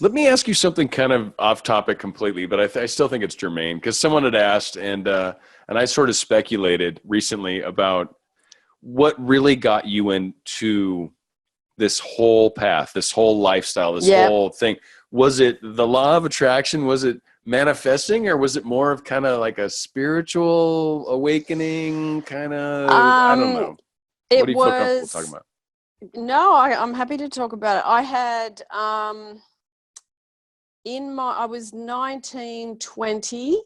Let me ask you something kind of off topic completely, but I still think it's germane because someone had asked, and I sort of speculated recently about what really got you into this whole path, this whole lifestyle, this Yeah. whole thing. Was it the law of attraction? Was it manifesting, or was it more of kind of like a spiritual awakening? Kind of, I don't Um, know. What it do you feel comfortable talking was, about? no, I'm happy to talk about it. I had, I was 19, 20,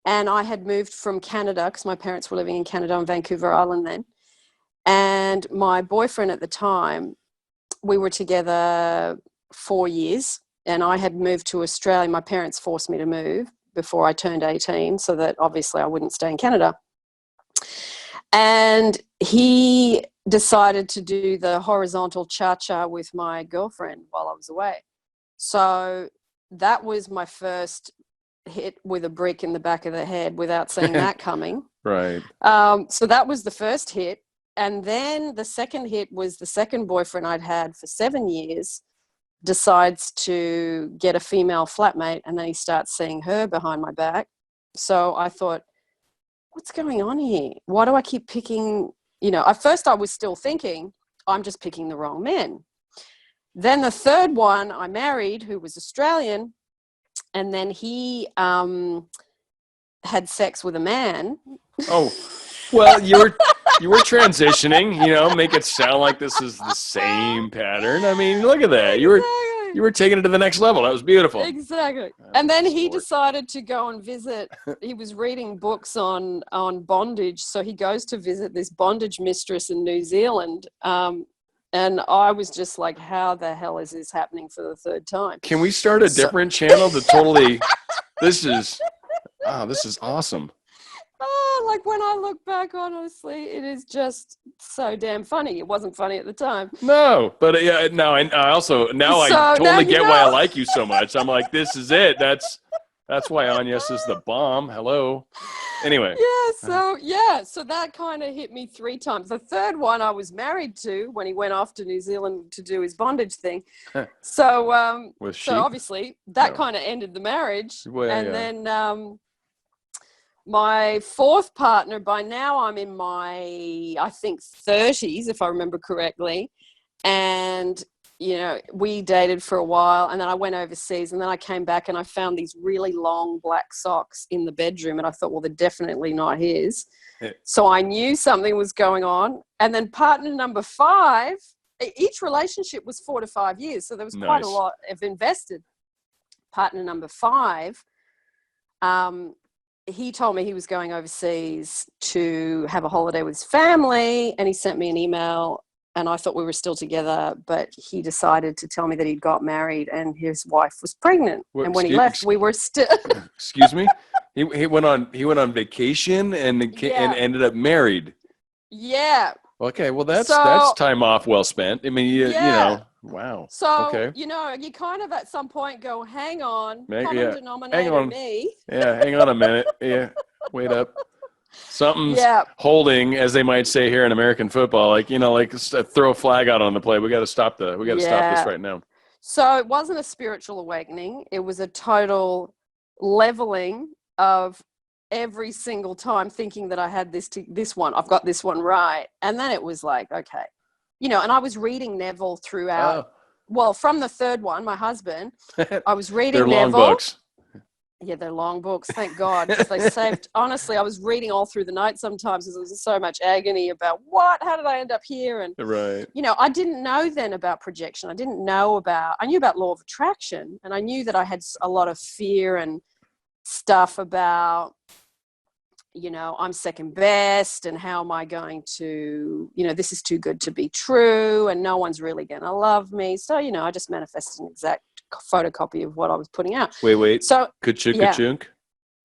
and I had moved from Canada because my parents were living in Canada on Vancouver Island then. And my boyfriend at the time, we were together 4 years, and I had moved to Australia. My parents forced me to move before I turned 18 so that obviously I wouldn't stay in Canada. And he decided to do the horizontal cha-cha with my girlfriend while I was away. So that was my first hit with a brick in the back of the head without seeing that coming. Right. So that was the first hit. And then the second hit was the second boyfriend I'd had for 7 years decides to get a female flatmate, and then he starts seeing her behind my back. So I thought, what's going on here? Why do I keep picking, at first I was still thinking, I'm just picking the wrong men. Then the third one I married, who was Australian, and then he had sex with a man. Oh, well, you were transitioning, make it sound like this is the same pattern. I mean, look at that. You were taking it to the next level. That was beautiful. Exactly. And then he decided to go and visit. He was reading books on bondage, so he goes to visit this bondage mistress in New Zealand. And I was just like, how the hell is this happening for the third time? Can we start a different channel to totally this is awesome. Oh, like when I look back, honestly, it is just so damn funny. It wasn't funny at the time. No, but yeah, no, I also I totally get why I like you so much. I'm like, this is it. That's why Agnes is the bomb. Hello. Anyway. So that kind of hit me 3 times. The third one I was married to when he went off to New Zealand to do his bondage thing. So obviously that kind of ended the marriage. Well, and then my fourth partner, by now I'm in my, I think, 30s, if I remember correctly. And, we dated for a while, and then I went overseas, and then I came back and I found these really long black socks in the bedroom. And I thought, well, they're definitely not his. So I knew something was going on. And then partner number 5, each relationship was 4 to 5 years. So there was quite a lot of invested. Partner number 5, he told me he was going overseas to have a holiday with his family, and he sent me an email, and I thought we were still together, but he decided to tell me that he'd got married and his wife was pregnant. And when he left, we were still Excuse me? He went on vacation and ended up married. Yeah. Okay, well that's time off well spent. I mean, wow. So, okay. You kind of at some point go, hang on, common denominator hang on. me. Yeah, hang on a minute. Yeah, wait up. Something's holding, as they might say here in American football, like throw a flag out on the play. We got to stop stop this right now. So it wasn't a spiritual awakening. It was a total leveling of every single time thinking that I had this one. I've got this one right. And then it was like, okay. And I was reading Neville throughout. Oh. Well, from the third one, my husband, I was reading Neville. They're long books. Yeah, they're long books. Thank God. Because they saved, honestly, I was reading all through the night sometimes because there was so much agony about how did I end up here? And, I didn't know then about projection. I knew about law of attraction, and I knew that I had a lot of fear and stuff about, I'm second best, and how am I going to, this is too good to be true, and no one's really going to love me. So, I just manifested an exact photocopy of what I was putting out. Wait. So ka-chunk.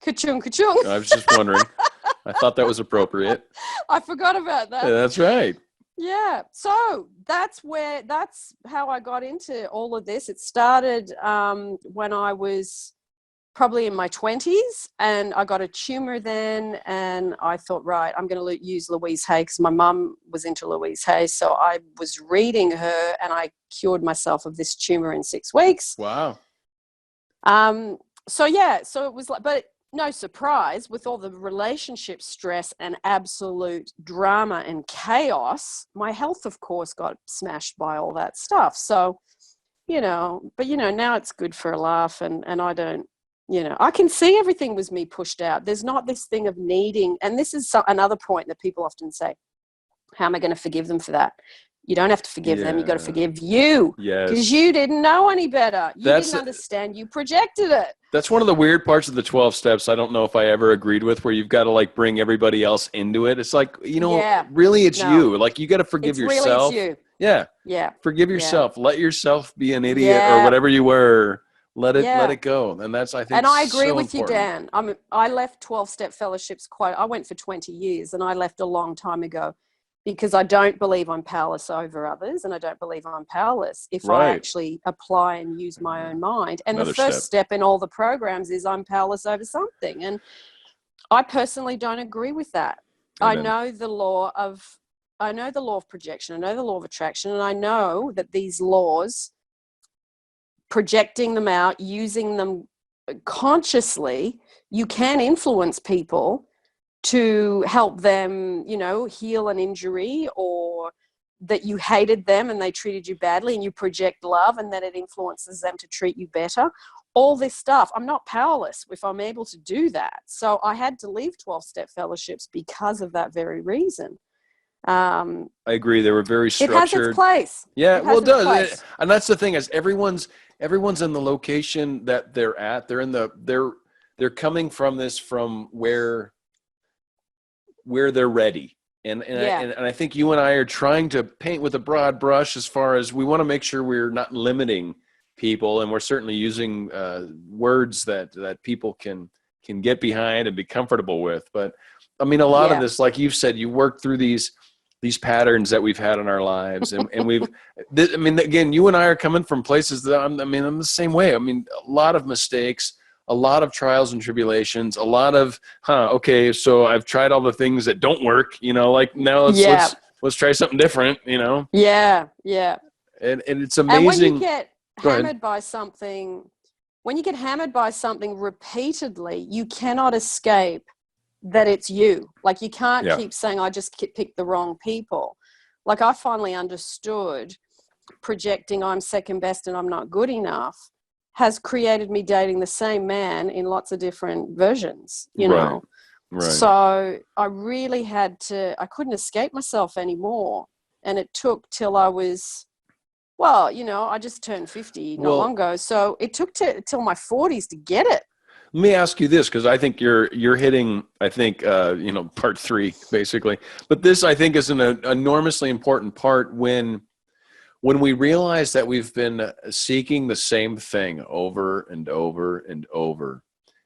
Ka-chung. I was just wondering. I thought that was appropriate. I forgot about that. Yeah, that's right. Yeah. So that's how I got into all of this. It started when I was probably in my 20s, and I got a tumor then, and I thought, right, I'm going to use Louise Hay because my mum was into Louise Hay, so I was reading her, and I cured myself of this tumor in 6 weeks. Wow. So it was like, but no surprise, with all the relationship stress and absolute drama and chaos, my health, of course, got smashed by all that stuff. So, but now it's good for a laugh, and I don't, I can see everything was me pushed out. There's not this thing of needing, and this is another point that people often say, how am I going to forgive them for that? You don't have to forgive them. You got to forgive you. Yes. Because you didn't know any better. You didn't understand. You projected it. That's one of the weird parts of the 12 steps. I don't know if I ever agreed with, where you've got to like bring everybody else into it. It's like, really it's you. Like you got to forgive yourself. Really it's you. Yeah. Yeah. Forgive yourself. Let yourself be an idiot or whatever you were. Let it go. And that's, I think, and I agree with important. you, Dan. I left 12-step fellowships I went for 20 years, and I left a long time ago because I don't believe I'm powerless over others, and I don't believe I'm powerless if I actually apply and use my own mind. And the first step in all the programs is I'm powerless over something. And I personally don't agree with that. Amen. I know the law of projection. I know the law of attraction, and I know that these laws, projecting them out, using them consciously, you can influence people to help them, heal an injury, or that you hated them and they treated you badly, and you project love and then it influences them to treat you better. All this stuff. I'm not powerless if I'm able to do that. So I had to leave 12-step fellowships because of that very reason. I agree. They were very structured. It has its place. Yeah, well, it does. And that's the thing, is everyone's in the location that they're at. They're coming from this from where they're ready. And I think you and I are trying to paint with a broad brush, as far as we want to make sure we're not limiting people, and we're certainly using words that people can get behind and be comfortable with. But I mean, a lot of this, like you've said, you work through these patterns that we've had in our lives, and again, you and I are coming from places that I'm the same way. I mean, a lot of mistakes, a lot of trials and tribulations, a lot of, okay, so I've tried all the things that don't work, like now let's try something different, Yeah. Yeah. And it's amazing. And when you get hammered by something, repeatedly, you cannot escape that it's you. Like you can't keep saying, I just picked the wrong people. Like I finally understood projecting I'm second best and I'm not good enough has created me dating the same man in lots of different versions, know. Right. So I really I couldn't escape myself anymore. And it took till I was, I just turned 50 not long ago. So it took till my 40s to get it. Let me ask you this, because I think you're hitting, I think, part 3, basically. But this, I think, is an enormously important part when we realize that we've been seeking the same thing over and over and over,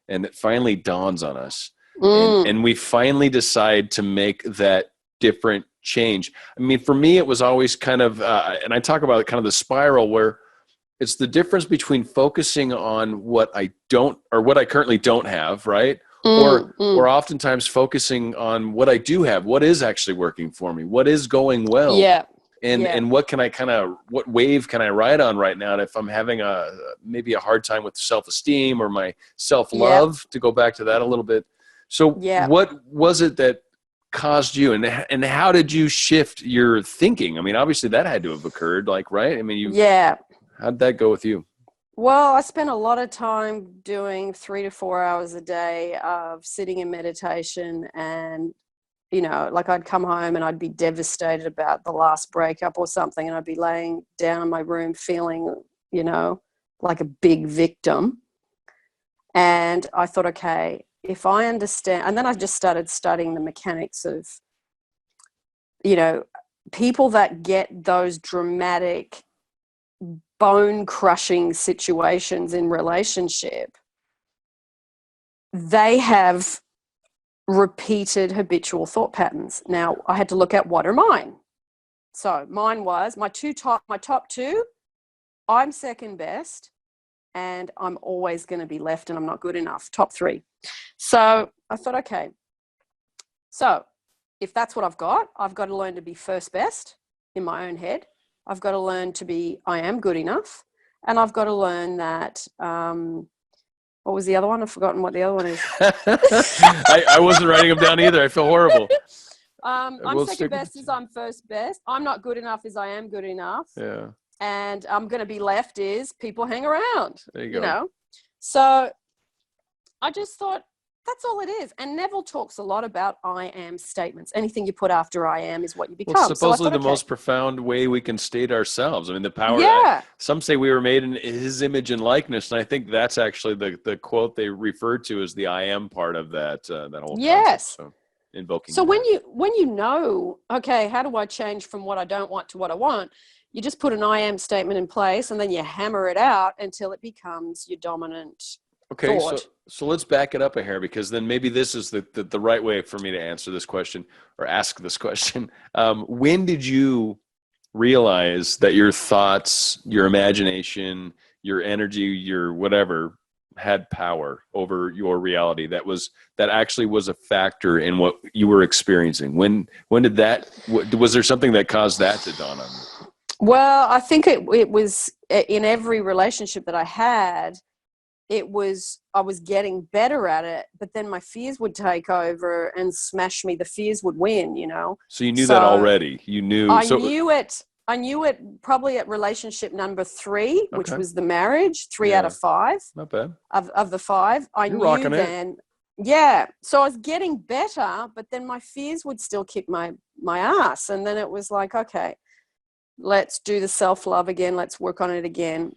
and it finally dawns on us, and we finally decide to make that different change. I mean, for me, it was always kind of, and I talk about kind of the spiral, where it's the difference between focusing on what I currently don't have, right? Or oftentimes focusing on what I do have, what is actually working for me, what is going well. Yeah. And what wave can I ride on right now? And if I'm having maybe a hard time with self-esteem or my self-love, to go back to that a little bit. So what was it that caused you, and how did you shift your thinking? I mean, obviously that had to have occurred, right? I mean, how'd that go with you? Well, I spent a lot of time doing 3 to 4 hours a day of sitting in meditation, and I'd come home and I'd be devastated about the last breakup or something, and I'd be laying down in my room feeling, like a big victim. And I thought, okay, if I understand, and then I just started studying the mechanics of, people that get those dramatic, bone-crushing situations in relationship, they have repeated habitual thought patterns. Now, I had to look at what are mine. So mine was my top 2, I'm second best and I'm always going to be left and I'm not good enough. Top 3. So I thought, okay, so if that's what I've got to learn to be first best in my own head. I've got to learn to be, I am good enough. And I've got to learn that, what was the other one? I've forgotten what the other one is. I wasn't writing them down either. I feel horrible. I'm second best is I'm first best. I'm not good enough is I am good enough. Yeah. And I'm going to be left is people hang around. There you go. You know? So I just thought, that's all it is. And Neville talks a lot about I am statements. Anything you put after I am is what you become. Well, supposedly so the most profound way we can state ourselves. I mean, the power. Yeah. Some say we were made in his image and likeness. And I think that's actually the quote they refer to as the I am part of that whole yes. concept. So invoking. So when you know, okay, how do I change from what I don't want to what I want? You just put an I am statement in place and then you hammer it out until it becomes your dominant okay, thought. So let's back it up a hair, because then maybe this is the right way for me to answer this question or ask this question. When did you realize that your thoughts, your imagination, your energy, your whatever had power over your reality? That actually was a factor in what you were experiencing. When did that? Was there something that caused that to dawn on you? Well, I think it was in every relationship that I had. I was getting better at it, but then my fears would take over and smash me. The fears would win, you know. So you knew that already. You knew. I knew it probably at relationship number 3, which was the marriage. 3 out of 5. Not bad. Of the 5, You're knew then. It. Yeah. So I was getting better, but then my fears would still kick my ass, and then it was like, okay, let's do the self-love again. Let's work on it again.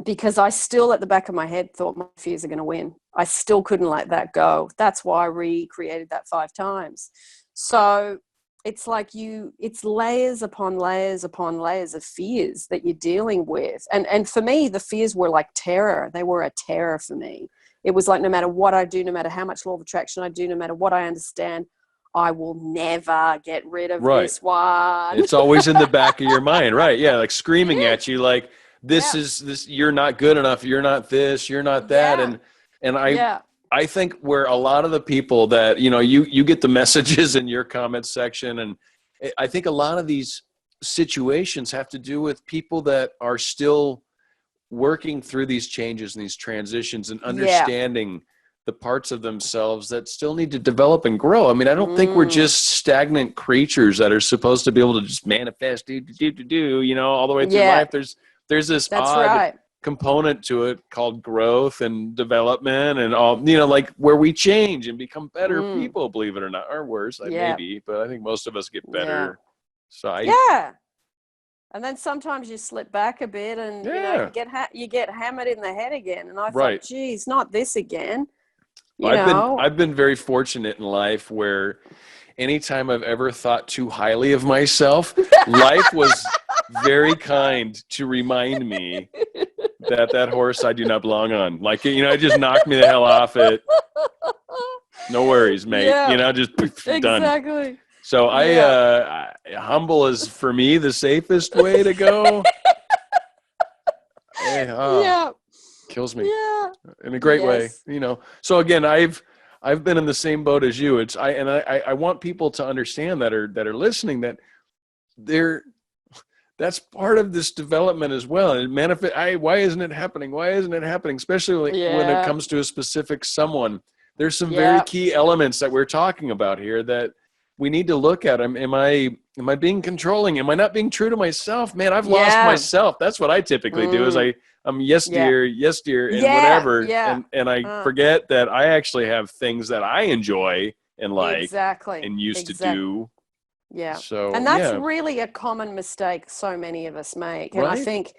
Because I still, at the back of my head, thought my fears are going to win. I still couldn't let that go. That's why I recreated that 5 times. So it's like it's layers upon layers upon layers of fears that you're dealing with. And for me, the fears were like terror. They were a terror for me. It was like, no matter what I do, no matter how much law of attraction I do, no matter what I understand, I will never get rid of this one. It's always in the back of your mind, right? Yeah, like screaming at you, like, this is this, you're not good enough, you're not this, you're not that. And I think where a lot of the people that, you get the messages in your comment section, and I think a lot of these situations have to do with people that are still working through these changes and these transitions and understanding the parts of themselves that still need to develop and grow. I mean, I don't think we're just stagnant creatures that are supposed to be able to just manifest, all the way through life. There's this odd component to it called growth and development and all, like where we change and become better people, believe it or not, or worse, maybe, but I think most of us get better. So and then sometimes you slip back a bit and you get hammered in the head again. And I thought, geez, not this again. I've been very fortunate in life where anytime I've ever thought too highly of myself, life was very kind to remind me that horse I do not belong on. Like, it just knocked me the hell off it. No worries, mate. Just done. Exactly. So I humble is for me the safest way to go. Kills me. Yeah. In a great way, So again, I've been in the same boat as you. I want people to understand that are listening that that's part of this development as well. And why isn't it happening? Why isn't it happening? Especially when it comes to a specific someone. There's some very key elements that we're talking about here that we need to look at. Am I being controlling? Am I not being true to myself? Man, I've lost myself. That's what I typically do is I'm yes dear, and whatever. Yeah. And I forget that I actually have things that I enjoy and like and used to do. Yeah. So, and that's really a common mistake so many of us make. And I think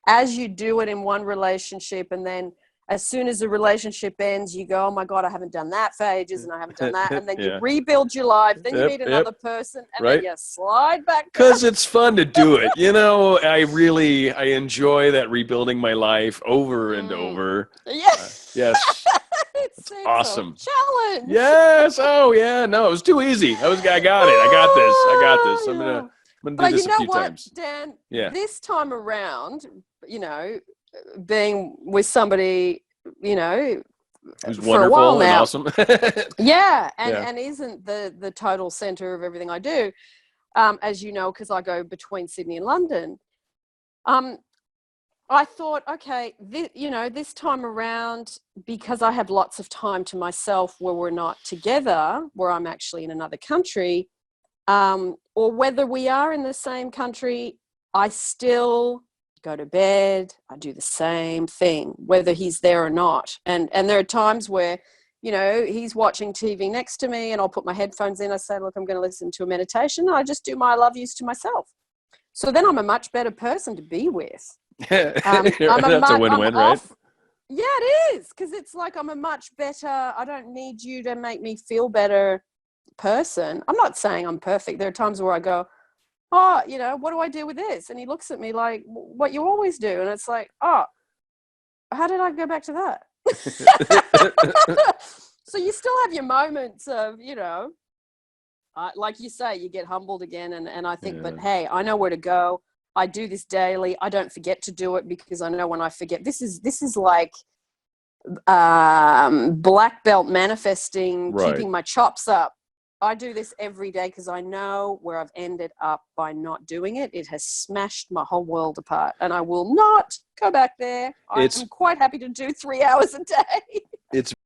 as you do it in one relationship, and then as soon as the relationship ends, you go, oh my God, I haven't done that for ages and I haven't done that. And then you rebuild your life. Then you meet another person and then you slide back. Because it's fun to do it. I enjoy that rebuilding my life over and over. Yes. It's awesome. Challenge. Yes. Oh yeah. No, it was too easy. I got it. I got this. I'm gonna do this a few times. Dan? Yeah. This time around, being with somebody, you know, Who's for a while wonderful and now. awesome. Yeah, and Yeah. and isn't the total center of everything I do, as you know, because I go between Sydney and London. I thought, okay, this time around, because I have lots of time to myself where we're not together, where I'm actually in another country, or whether we are in the same country, I still go to bed. I do the same thing, whether he's there or not. And there are times where, he's watching TV next to me and I'll put my headphones in. I say, look, I'm going to listen to a meditation. I just do my I love yous to myself. So then I'm a much better person to be with. That's a win-win, right? Yeah, it is, because it's like I'm a much better, I don't need you to make me feel better person. I'm not saying I'm perfect. There are times where I go, oh, what do I do with this? And he looks at me like, what you always do. And it's like, oh, how did I go back to that? So you still have your moments of, like you say, you get humbled again. And I think, but hey, I know where to go. I do this daily. I don't forget to do it because I know when I forget, this is like black belt manifesting, Right. keeping my chops up. I do this every day because I know where I've ended up by not doing it. It has smashed my whole world apart, and I will not go back there. I'm quite happy to do 3 hours a day. It's